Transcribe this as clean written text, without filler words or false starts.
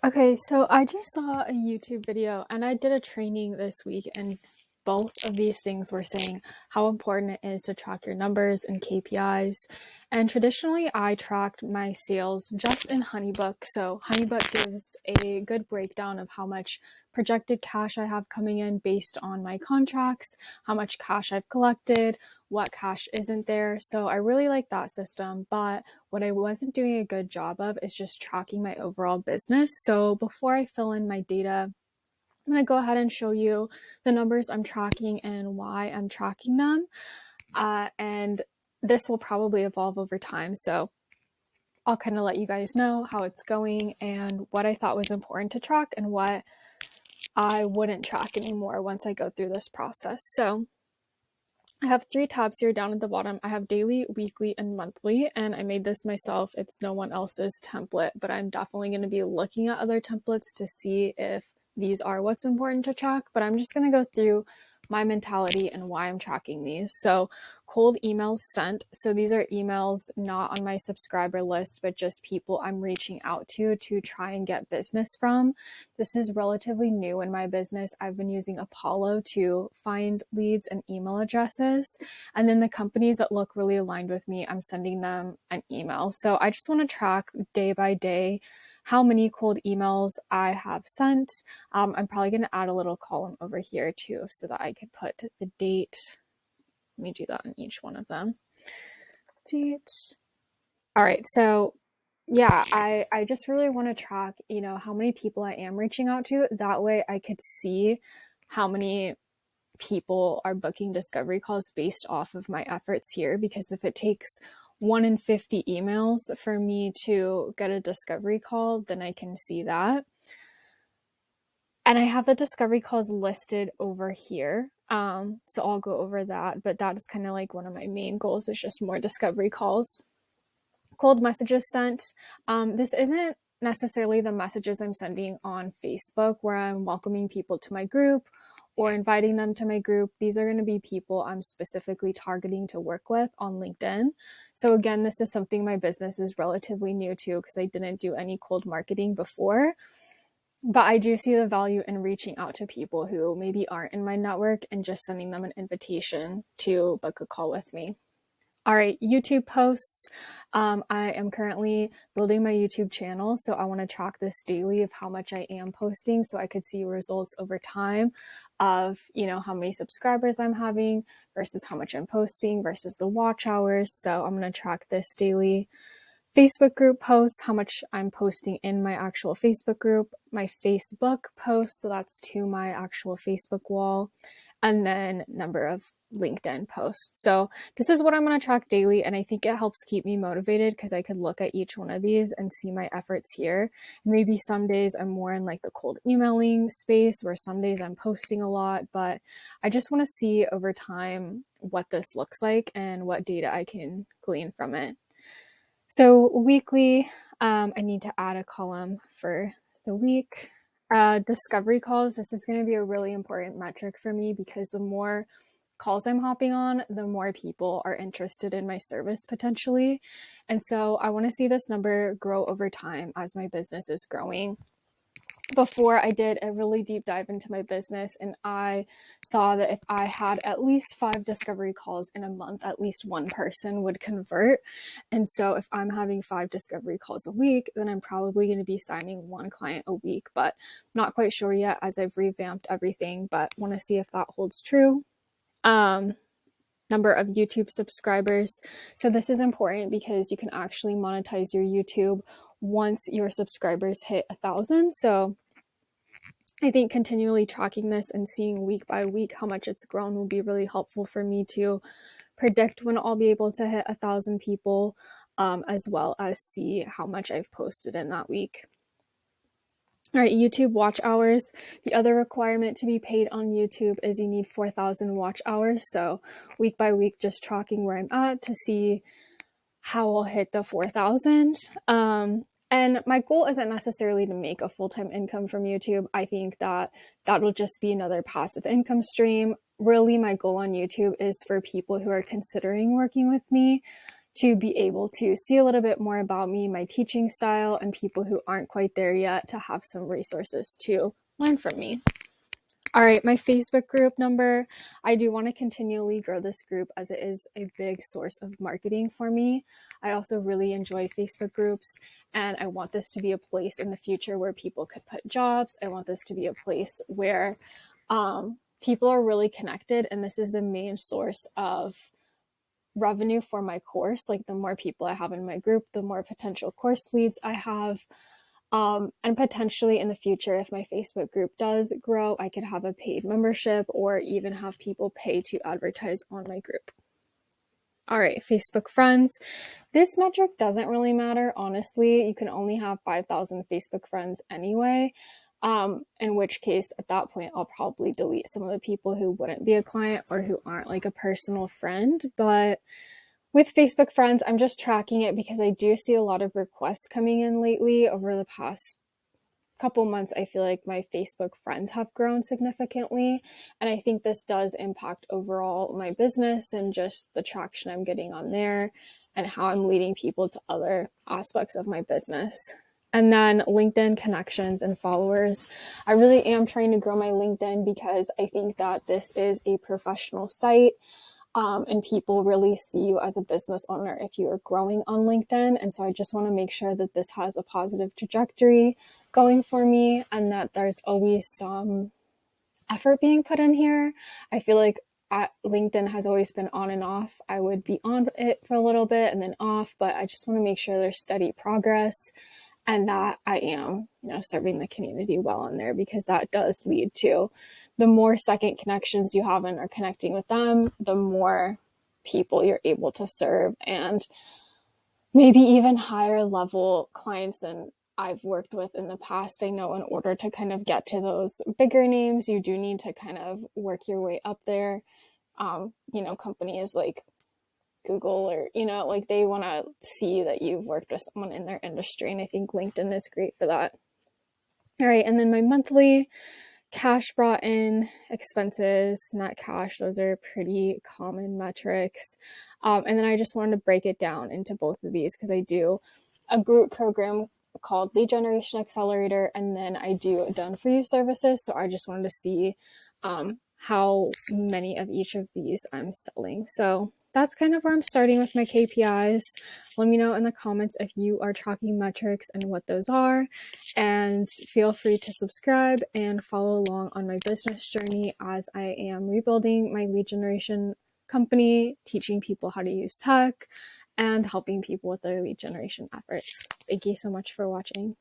Okay, so I just saw a YouTube video and I did a training this week, and both of these things were saying how important it is to track your numbers and KPIs. And traditionally, I tracked my sales just in HoneyBook. So, HoneyBook gives a good breakdown of how much projected cash I have coming in based on my contracts, how much cash I've collected, what cash isn't there. So, I really like that system. But what I wasn't doing a good job of is just tracking my overall business. So before I fill in my data, I'm going to go ahead and show you the numbers I'm tracking and why I'm tracking them. And this will probably evolve over time. So I'll kind of let you guys know how it's going and what I thought was important to track and what I wouldn't track anymore once I go through this process. So I have three tabs here down at the bottom. I have daily, weekly, and monthly, and I made this myself. It's no one else's template, but I'm definitely going to be looking at other templates to see if these are what's important to track. But I'm just going to go through my mentality and why I'm tracking these. So cold emails sent. So these are emails not on my subscriber list, but just people I'm reaching out to try and get business from. This is relatively new in my business. I've been using Apollo to find leads and email addresses. And then the companies that look really aligned with me, I'm sending them an email. So I just want to track day by day how many cold emails I have sent. I'm probably going to add a little column over here too so that I could put the date. Let me do that in each one of them. Date. All right. So yeah, I just really want to track, how many people I am reaching out to. That way I could see how many people are booking discovery calls based off of my efforts here. Because if it takes 1 in 50 emails for me to get a discovery call, then I can see that. And I have the discovery calls listed over here. So I'll go over that, but that is kind of like one of my main goals is just more discovery calls. Cold messages sent. This isn't necessarily the messages I'm sending on Facebook where I'm welcoming people to my group or inviting them to my group. These are going to be people I'm specifically targeting to work with on LinkedIn. So again, this is something my business is relatively new to because I didn't do any cold marketing before. But I do see the value in reaching out to people who maybe aren't in my network and just sending them an invitation to book a call with me. All right, YouTube posts. I am currently building my YouTube channel, so I want to track this daily of how much I am posting so I could see results over time of, how many subscribers I'm having versus how much I'm posting versus the watch hours. So I'm going to track this daily. Facebook group posts, how much I'm posting in my actual Facebook group, my Facebook posts, so that's to my actual Facebook wall, and then number of LinkedIn posts. So this is what I'm going to track daily, and I think it helps keep me motivated because I could look at each one of these and see my efforts here. Maybe some days I'm more in like the cold emailing space where some days I'm posting a lot, but I just want to see over time what this looks like and what data I can glean from it. So weekly, I need to add a column for the week. Discovery calls, this is going to be a really important metric for me because the more calls I'm hopping on, the more people are interested in my service potentially. And so I want to see this number grow over time as my business is growing. Before I did a really deep dive into my business and I saw that if I had at least 5 discovery calls in a month, at least one person would convert. And so if I'm having 5 discovery calls a week, then I'm probably going to be signing 1 client a week, but not quite sure yet as I've revamped everything, but want to see if that holds true. Number of YouTube subscribers. So this is important because you can actually monetize your YouTube once your subscribers hit 1,000. So I think continually tracking this and seeing week by week how much it's grown will be really helpful for me to predict when I'll be able to hit 1,000 people, as well as see how much I've posted in that week. All right, YouTube watch hours. The other requirement to be paid on YouTube is you need 4,000 watch hours. So week by week, just tracking where I'm at to see how I'll hit the 4,000. And my goal isn't necessarily to make a full-time income from YouTube. I think that will just be another passive income stream. Really, my goal on YouTube is for people who are considering working with me to be able to see a little bit more about me, my teaching style, and people who aren't quite there yet to have some resources to learn from me. All right, my Facebook group number. I do want to continually grow this group as it is a big source of marketing for me. I also really enjoy Facebook groups, and I want this to be a place in the future where people could put jobs. I want this to be a place where people are really connected, and this is the main source of revenue for my course. Like, the more people I have in my group, the more potential course leads I have. And potentially in the future, if my Facebook group does grow, I could have a paid membership or even have people pay to advertise on my group. All right, Facebook friends. This metric doesn't really matter, honestly. You can only have 5,000 Facebook friends anyway, in which case at that point, I'll probably delete some of the people who wouldn't be a client or who aren't like a personal friend. But with Facebook friends, I'm just tracking it because I do see a lot of requests coming in lately. Over the past couple months, I feel like my Facebook friends have grown significantly. And I think this does impact overall my business and just the traction I'm getting on there and how I'm leading people to other aspects of my business. And then LinkedIn connections and followers. I really am trying to grow my LinkedIn because I think that this is a professional site. And people really see you as a business owner if you are growing on LinkedIn. And so I just want to make sure that this has a positive trajectory going for me and that there's always some effort being put in here. I feel like LinkedIn has always been on and off. I would be on it for a little bit and then off, but I just want to make sure there's steady progress and that I am, serving the community well on there, because that does lead to the more second connections you have and are connecting with them, the more people you're able to serve and maybe even higher level clients than I've worked with in the past. I know in order to kind of get to those bigger names, you do need to kind of work your way up there. Companies like Google or, like they want to see that you've worked with someone in their industry. And I think LinkedIn is great for that. All right. And then my monthly cash brought in, expenses, net cash, those are pretty common metrics. And then I just wanted to break it down into both of these because I do a group program called Lead Generation Accelerator, and then I do done for you services. So I just wanted to see how many of each of these I'm selling. So that's kind of where I'm starting with my KPIs. Let me know in the comments if you are tracking metrics and what those are. And feel free to subscribe and follow along on my business journey as I am rebuilding my lead generation company, teaching people how to use tech, and helping people with their lead generation efforts. Thank you so much for watching.